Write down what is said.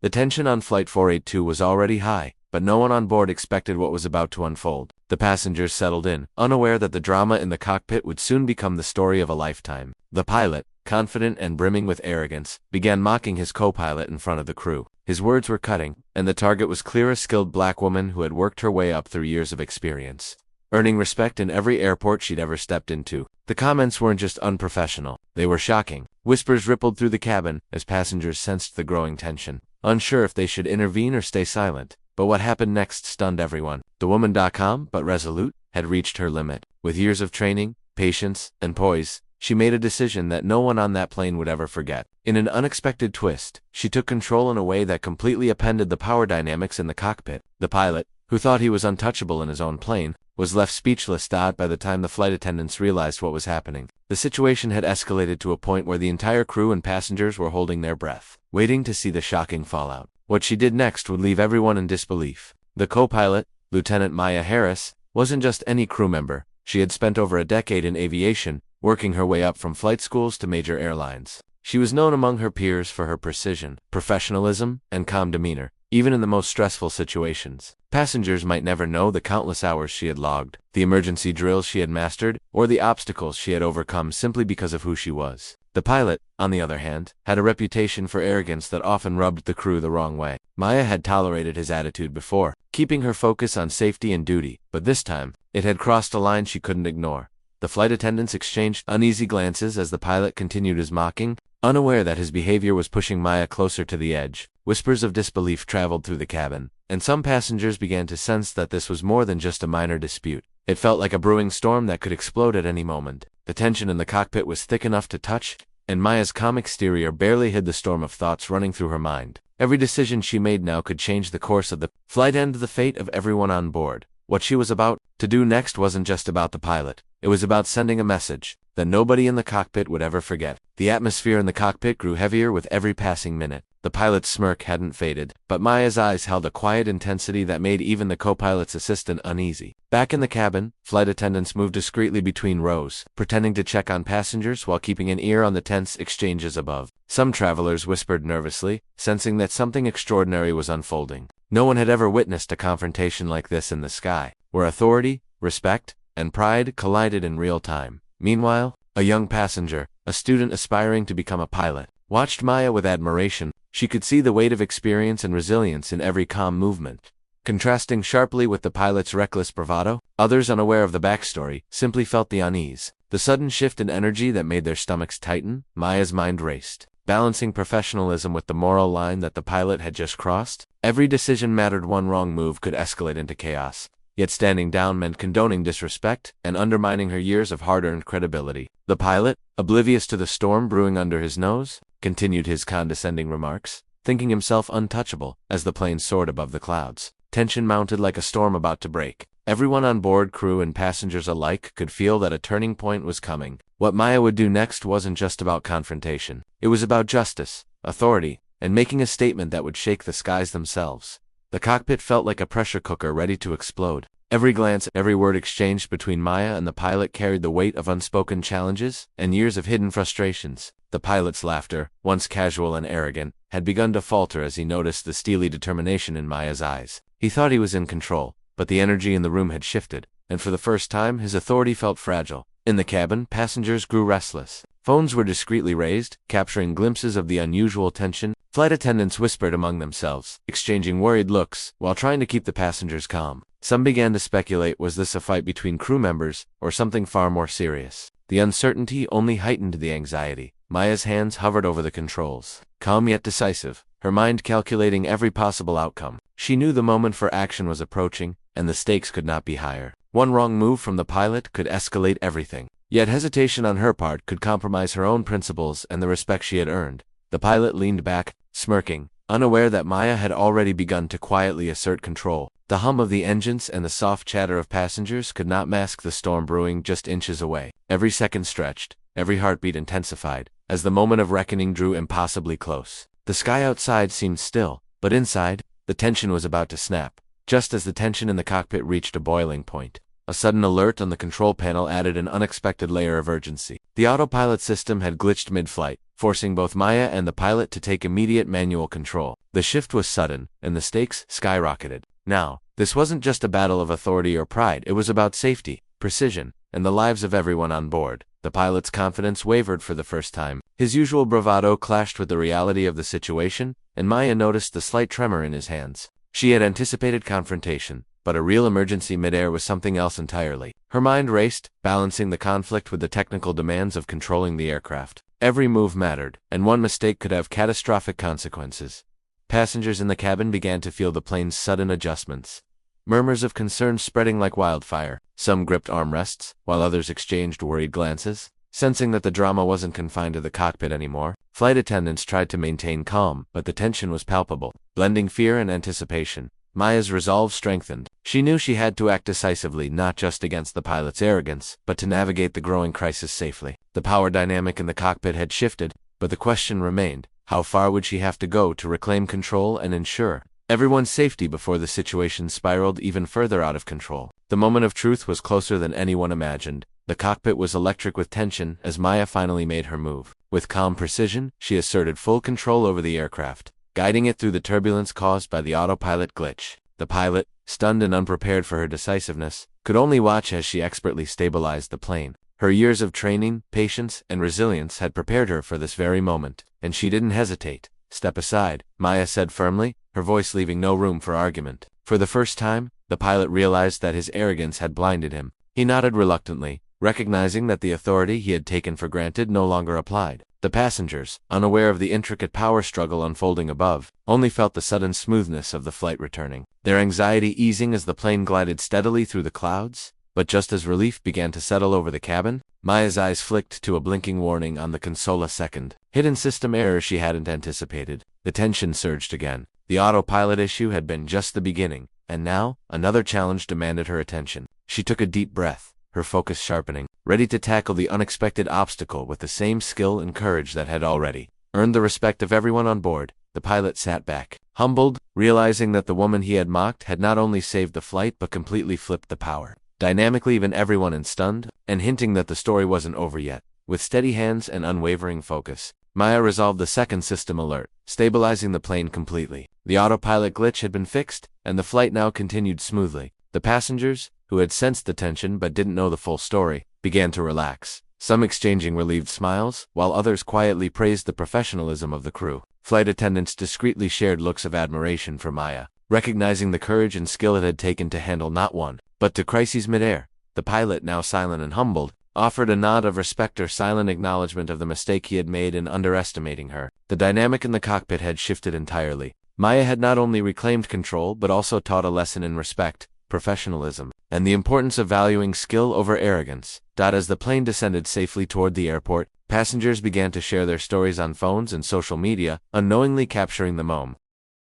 The tension on Flight 482 was already high, but no one on board expected what was about to unfold. The passengers settled in, unaware that the drama in the cockpit would soon become the story of a lifetime. The pilot, confident and brimming with arrogance, began mocking his co-pilot in front of the crew. His words were cutting, and the target was clear: a skilled black woman who had worked her way up through years of experience, earning respect in every airport she'd ever stepped into. The comments weren't just unprofessional, they were shocking. Whispers rippled through the cabin as passengers sensed the growing tension, unsure if they should intervene or stay silent. But what happened next stunned everyone. The woman, calm but resolute, had reached her limit. With years of training, patience, and poise, she made a decision that no one on that plane would ever forget. In an unexpected twist, she took control in a way that completely upended the power dynamics in the cockpit. The pilot, who thought he was untouchable in his own plane, was left speechless by the time the flight attendants realized what was happening. The situation had escalated to a point where the entire crew and passengers were holding their breath, waiting to see the shocking fallout. What she did next would leave everyone in disbelief. The co-pilot, Lieutenant Maya Harris, wasn't just any crew member. She had spent over a decade in aviation, working her way up from flight schools to major airlines. She was known among her peers for her precision, professionalism, and calm demeanor, even in the most stressful situations. Passengers might never know the countless hours she had logged, the emergency drills she had mastered, or the obstacles she had overcome simply because of who she was. The pilot, on the other hand, had a reputation for arrogance that often rubbed the crew the wrong way. Maya had tolerated his attitude before, keeping her focus on safety and duty, but this time, it had crossed a line she couldn't ignore. The flight attendants exchanged uneasy glances as the pilot continued his mocking, unaware that his behavior was pushing Maya closer to the edge. Whispers of disbelief traveled through the cabin, and some passengers began to sense that this was more than just a minor dispute. It felt like a brewing storm that could explode at any moment. The tension in the cockpit was thick enough to touch, and Maya's calm exterior barely hid the storm of thoughts running through her mind. Every decision she made now could change the course of the flight and the fate of everyone on board. What she was about to do next wasn't just about the pilot. It was about sending a message that nobody in the cockpit would ever forget. The atmosphere in the cockpit grew heavier with every passing minute. The pilot's smirk hadn't faded, but Maya's eyes held a quiet intensity that made even the co-pilot's assistant uneasy. Back in the cabin, flight attendants moved discreetly between rows, pretending to check on passengers while keeping an ear on the tense exchanges above. Some travelers whispered nervously, sensing that something extraordinary was unfolding. No one had ever witnessed a confrontation like this in the sky, where authority, respect, and pride collided in real time. Meanwhile, a young passenger, a student aspiring to become a pilot, watched Maya with admiration. She could see the weight of experience and resilience in every calm movement. Contrasting sharply with the pilot's reckless bravado, others unaware of the backstory simply felt the unease, the sudden shift in energy that made their stomachs tighten. Maya's mind raced, balancing professionalism with the moral line that the pilot had just crossed. Every decision mattered. One wrong move could escalate into chaos. Yet standing down meant condoning disrespect and undermining her years of hard-earned credibility. The pilot, oblivious to the storm brewing under his nose, continued his condescending remarks, thinking himself untouchable as the plane soared above the clouds. Tension mounted like a storm about to break. Everyone on board, crew and passengers alike, could feel that a turning point was coming. What Maya would do next wasn't just about confrontation. It was about justice, authority, and making a statement that would shake the skies themselves. The cockpit felt like a pressure cooker ready to explode. Every glance, every word exchanged between Maya and the pilot carried the weight of unspoken challenges and years of hidden frustrations. The pilot's laughter, once casual and arrogant, had begun to falter as he noticed the steely determination in Maya's eyes. He thought he was in control, but the energy in the room had shifted, and for the first time his authority felt fragile. In the cabin, passengers grew restless. Phones were discreetly raised, capturing glimpses of the unusual tension. Flight attendants whispered among themselves, exchanging worried looks, while trying to keep the passengers calm. Some began to speculate, was this a fight between crew members, or something far more serious? The uncertainty only heightened the anxiety. Maya's hands hovered over the controls, calm yet decisive, her mind calculating every possible outcome. She knew the moment for action was approaching, and the stakes could not be higher. One wrong move from the pilot could escalate everything. Yet hesitation on her part could compromise her own principles and the respect she had earned. The pilot leaned back, smirking, unaware that Maya had already begun to quietly assert control. The hum of the engines and the soft chatter of passengers could not mask the storm brewing just inches away. Every second stretched, every heartbeat intensified, as the moment of reckoning drew impossibly close. The sky outside seemed still, but inside, the tension was about to snap. Just as the tension in the cockpit reached a boiling point, a sudden alert on the control panel added an unexpected layer of urgency. The autopilot system had glitched mid-flight, forcing both Maya and the pilot to take immediate manual control. The shift was sudden, and the stakes skyrocketed. Now, this wasn't just a battle of authority or pride, it was about safety, precision, and the lives of everyone on board. The pilot's confidence wavered for the first time. His usual bravado clashed with the reality of the situation, and Maya noticed the slight tremor in his hands. She had anticipated confrontation, but a real emergency midair was something else entirely. Her mind raced, balancing the conflict with the technical demands of controlling the aircraft. Every move mattered, and one mistake could have catastrophic consequences. Passengers in the cabin began to feel the plane's sudden adjustments. Murmurs of concern spreading like wildfire. Some gripped armrests, while others exchanged worried glances. Sensing that the drama wasn't confined to the cockpit anymore, flight attendants tried to maintain calm, but the tension was palpable. Blending fear and anticipation, Maya's resolve strengthened. She knew she had to act decisively, not just against the pilot's arrogance, but to navigate the growing crisis safely. The power dynamic in the cockpit had shifted, but the question remained: how far would she have to go to reclaim control and ensure everyone's safety before the situation spiraled even further out of control? The moment of truth was closer than anyone imagined. The cockpit was electric with tension as Maya finally made her move. With calm precision, she asserted full control over the aircraft, guiding it through the turbulence caused by the autopilot glitch. The pilot, stunned and unprepared for her decisiveness, could only watch as she expertly stabilized the plane. Her years of training, patience, and resilience had prepared her for this very moment, and she didn't hesitate. "Step aside," Maya said firmly, her voice leaving no room for argument. For the first time, the pilot realized that his arrogance had blinded him. He nodded reluctantly, recognizing that the authority he had taken for granted no longer applied. The passengers, unaware of the intricate power struggle unfolding above, only felt the sudden smoothness of the flight returning, their anxiety easing as the plane glided steadily through the clouds. But just as relief began to settle over the cabin, Maya's eyes flicked to a blinking warning on the console. A second hidden system error she hadn't anticipated. The tension surged again. The autopilot issue had been just the beginning, and now, another challenge demanded her attention. She took a deep breath, her focus sharpening, ready to tackle the unexpected obstacle with the same skill and courage that had already earned the respect of everyone on board. The pilot sat back, humbled, realizing that the woman he had mocked had not only saved the flight but completely flipped the power dynamic, leaving everyone in stunned, and hinting that the story wasn't over yet. With steady hands and unwavering focus, Maya resolved the second system alert, stabilizing the plane completely. The autopilot glitch had been fixed, and the flight now continued smoothly. The passengers, who had sensed the tension but didn't know the full story, began to relax, some exchanging relieved smiles, while others quietly praised the professionalism of the crew. Flight attendants discreetly shared looks of admiration for Maya, recognizing the courage and skill it had taken to handle not one, but two crises midair. The pilot, now silent and humbled, offered a nod of respect or silent acknowledgement of the mistake he had made in underestimating her. The dynamic in the cockpit had shifted entirely. Maya had not only reclaimed control but also taught a lesson in respect, professionalism, and the importance of valuing skill over arrogance. As the plane descended safely toward the airport, passengers began to share their stories on phones and social media, unknowingly capturing the moment.